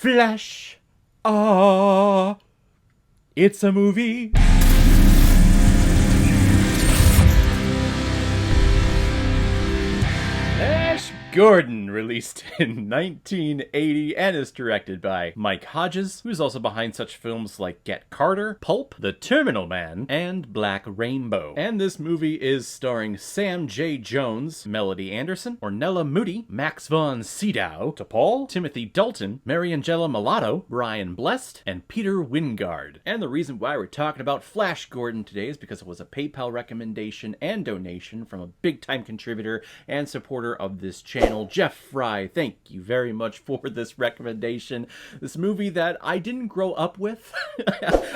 Flash. Ah, it's a movie. Flash Gordon, released in 1980 and is directed by Mike Hodges, who's also behind such films like Get Carter, Pulp, The Terminal Man, and Black Rainbow. And this movie is starring Sam J. Jones, Melody Anderson, Ornella Moody, Max von Sydow, T'Pol, Timothy Dalton, Mariangela Mulatto, Brian Blessed, and Peter Wingard. And the reason why we're talking about Flash Gordon today is because it was a PayPal recommendation and donation from a big-time contributor and supporter of this channel, Jeff Fry. Thank you very much for this recommendation. This movie that I didn't grow up with.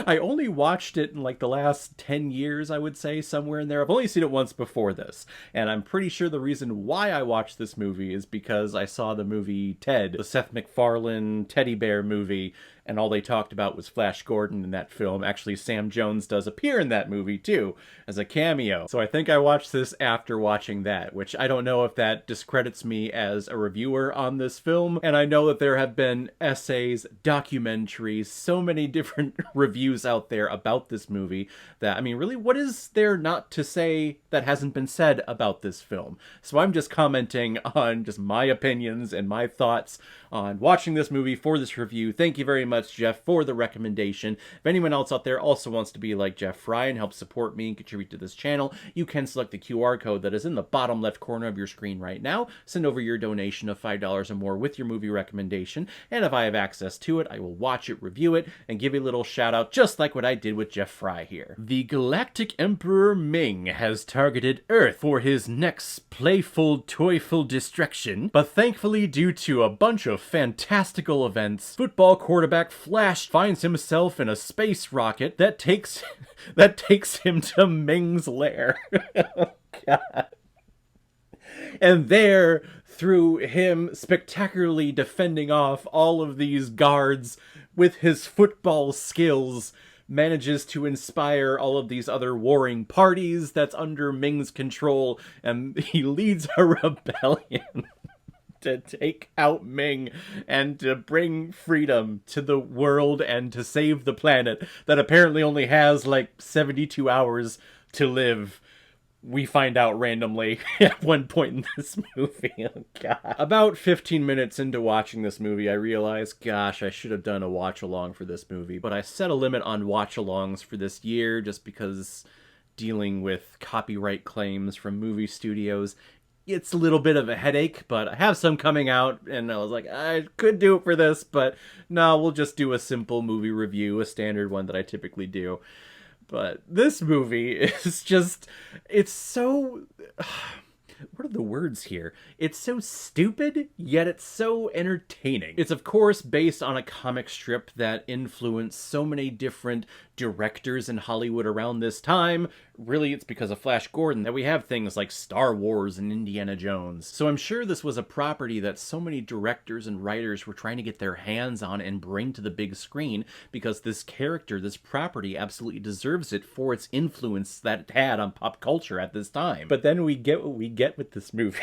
I only watched it in like the last 10 years, I would say, somewhere in there. I've only seen it once before this, and I'm pretty sure the reason why I watched this movie is because I saw the movie Ted, the Seth MacFarlane teddy bear movie, and all they talked about was Flash Gordon in that film. Actually, Sam Jones does appear in that movie, too, as a cameo. So I think I watched this after watching that, which I don't know if that discredits me as a reviewer on this film. And I know that there have been essays, documentaries, so many different reviews out there about this movie that, I mean, really, what is there not to say that hasn't been said about this film? So I'm just commenting on just my opinions and my thoughts on watching this movie for this review. Thank you very much, Jeff, for the recommendation. If anyone else out there also wants to be like Jeff Fry and help support me and contribute to this channel, you can select the QR code that is in the bottom left corner of your screen right now. Send over your donation of $5 or more with your movie recommendation, and if I have access to it, I will watch it, review it, and give you a little shout out just like what I did with Jeff Fry here. The Galactic Emperor Ming has targeted Earth for his next playful, toyful destruction, but thankfully, due to a bunch of fantastical events, football quarterback Flash finds himself in a space rocket that takes him to Ming's lair. Oh, God. And there, through him spectacularly defending off all of these guards with his football skills, manages to inspire all of these other warring parties that's under Ming's control, and he leads a rebellion to take out Ming and to bring freedom to the world and to save the planet that apparently only has like 72 hours to live. We find out randomly at one point in this movie. Oh, God. About 15 minutes into watching this movie, I realized, gosh, I should have done a watch-along for this movie. But I set a limit on watch-alongs for this year just because dealing with copyright claims from movie studios, it's a little bit of a headache, but I have some coming out, and I was like, I could do it for this, but no, we'll just do a simple movie review, a standard one that I typically do. But this movie is just, it's so, what are the words here? It's so stupid, yet it's so entertaining. It's of course based on a comic strip that influenced so many different directors in Hollywood around this time. Really, it's because of Flash Gordon that we have things like Star Wars and Indiana Jones. So I'm sure this was a property that so many directors and writers were trying to get their hands on and bring to the big screen, because this character, this property, absolutely deserves it for its influence that it had on pop culture at this time. But then we get what we get with this movie.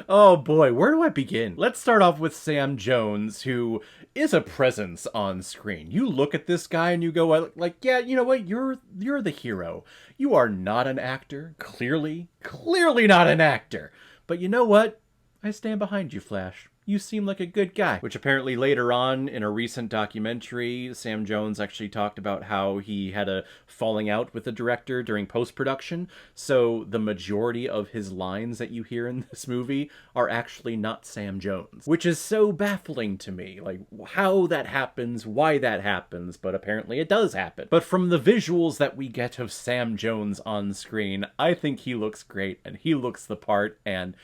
Oh boy, where do I begin? Let's start off with Sam Jones, who is a presence on screen. You look at this guy and you go like, yeah, you know what? You're the hero. You are not an actor. Clearly not an actor. But you know what? I stand behind you, Flash. You seem like a good guy. Which apparently later on in a recent documentary, Sam Jones actually talked about how he had a falling out with the director during post-production. So the majority of his lines that you hear in this movie are actually not Sam Jones. Which is so baffling to me. Like, how that happens, why that happens, but apparently it does happen. But from the visuals that we get of Sam Jones on screen, I think he looks great and he looks the part, and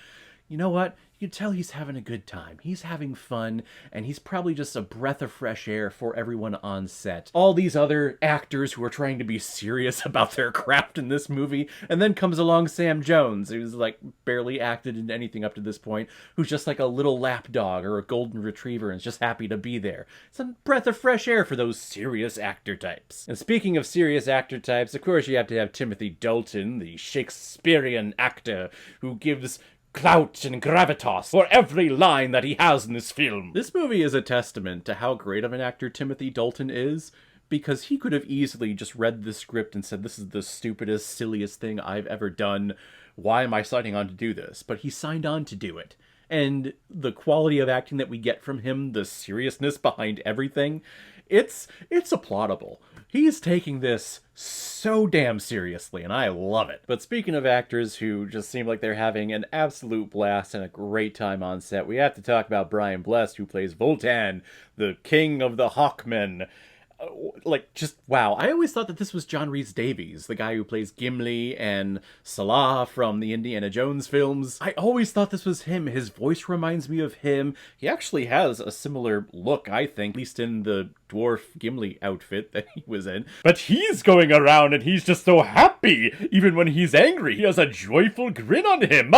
you know what? You can tell he's having a good time. He's having fun, and he's probably just a breath of fresh air for everyone on set. All these other actors who are trying to be serious about their craft in this movie, and then comes along Sam Jones, who's like barely acted in anything up to this point, who's just like a little lapdog or a golden retriever and is just happy to be there. It's a breath of fresh air for those serious actor types. And speaking of serious actor types, of course you have to have Timothy Dalton, the Shakespearean actor who gives clout and gravitas for every line that he has in this film. This movie is a testament to how great of an actor Timothy Dalton is, because he could have easily just read the script and said, this is the stupidest, silliest thing I've ever done. Why am I signing on to do this? But he signed on to do it. And the quality of acting that we get from him, the seriousness behind everything, it's applaudable. He's taking this so damn seriously, and I love it. But speaking of actors who just seem like they're having an absolute blast and a great time on set, we have to talk about Brian Blessed, who plays Voltan, the king of the Hawkmen. Like, just wow. I always thought that this was John Rhys-Davies, the guy who plays Gimli and Salah from the Indiana Jones films. I always thought this was him. His voice reminds me of him. He actually has a similar look, I think, at least in the dwarf Gimli outfit that he was in. But he's going around and he's just so happy. Even when he's angry, he has a joyful grin on him.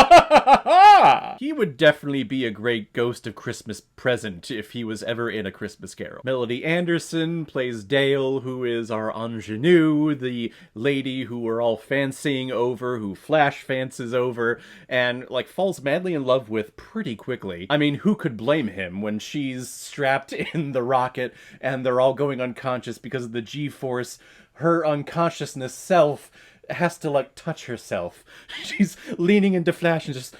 He would definitely be a great Ghost of Christmas Present if he was ever in A Christmas Carol. Melody Anderson plays Dale, who is our ingenue, the lady who we're all fancying over, who Flash fancies over, and, like, falls madly in love with pretty quickly. I mean, who could blame him when she's strapped in the rocket and they're all going unconscious because of the G-force? Her unconsciousness self has to, like, touch herself. She's leaning into Flash and just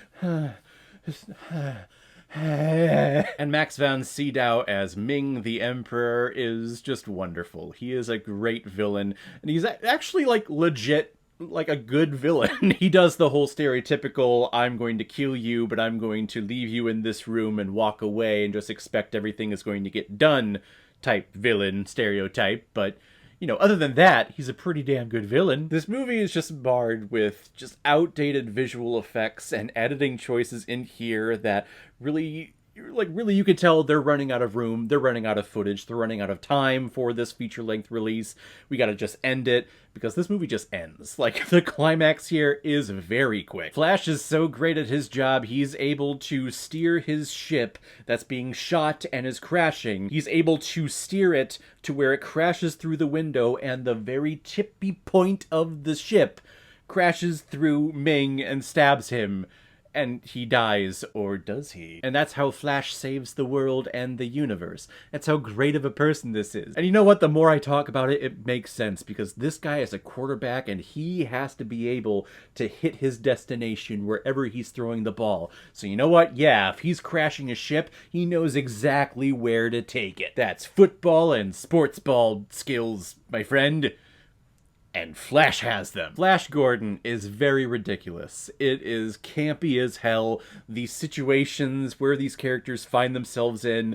and Max von Sydow as Ming the Emperor is just wonderful. He is a great villain, and he's actually, like, legit, like, a good villain. He does the whole stereotypical, I'm going to kill you, but I'm going to leave you in this room and walk away and just expect everything is going to get done type villain stereotype, but you know, other than that, he's a pretty damn good villain. This movie is just marred with just outdated visual effects and editing choices in here that really you could tell they're running out of room, they're running out of footage, they're running out of time for this feature-length release. We gotta just end it, because this movie just ends. Like, the climax here is very quick. Flash is so great at his job, he's able to steer his ship that's being shot and is crashing. He's able to steer it to where it crashes through the window, and the very tippy point of the ship crashes through Ming and stabs him. And he dies, or does he? And that's how Flash saves the world and the universe. That's how great of a person this is. And you know what? The more I talk about it, it makes sense, because this guy is a quarterback and he has to be able to hit his destination wherever he's throwing the ball. So you know what? Yeah, if he's crashing a ship, he knows exactly where to take it. That's football and sports ball skills, my friend. And Flash has them. Flash Gordon is very ridiculous. It is campy as hell. These situations where these characters find themselves in,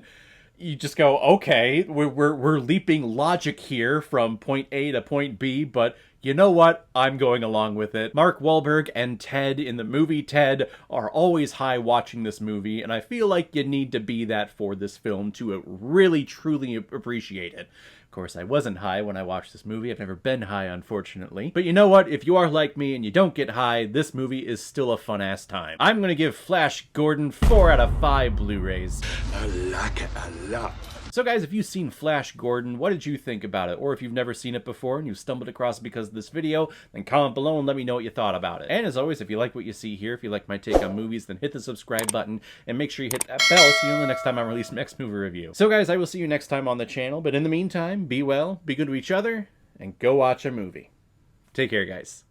you just go, okay, we're leaping logic here from point A to point B, but you know what? I'm going along with it. Mark Wahlberg and Ted in the movie Ted are always high watching this movie, and I feel like you need to be that for this film to really, truly appreciate it. Of course, I wasn't high when I watched this movie. I've never been high, unfortunately. But you know what? If you are like me and you don't get high, this movie is still a fun-ass time. I'm gonna give Flash Gordon 4 out of 5 Blu-rays. I like it a lot. So guys, if you've seen Flash Gordon, what did you think about it? Or if you've never seen it before and you stumbled across it because of this video, then comment below and let me know what you thought about it. And as always, if you like what you see here, if you like my take on movies, then hit the subscribe button and make sure you hit that bell so you know the next time I release my next movie review. So guys, I will see you next time on the channel, but in the meantime, be well, be good to each other, and go watch a movie. Take care, guys.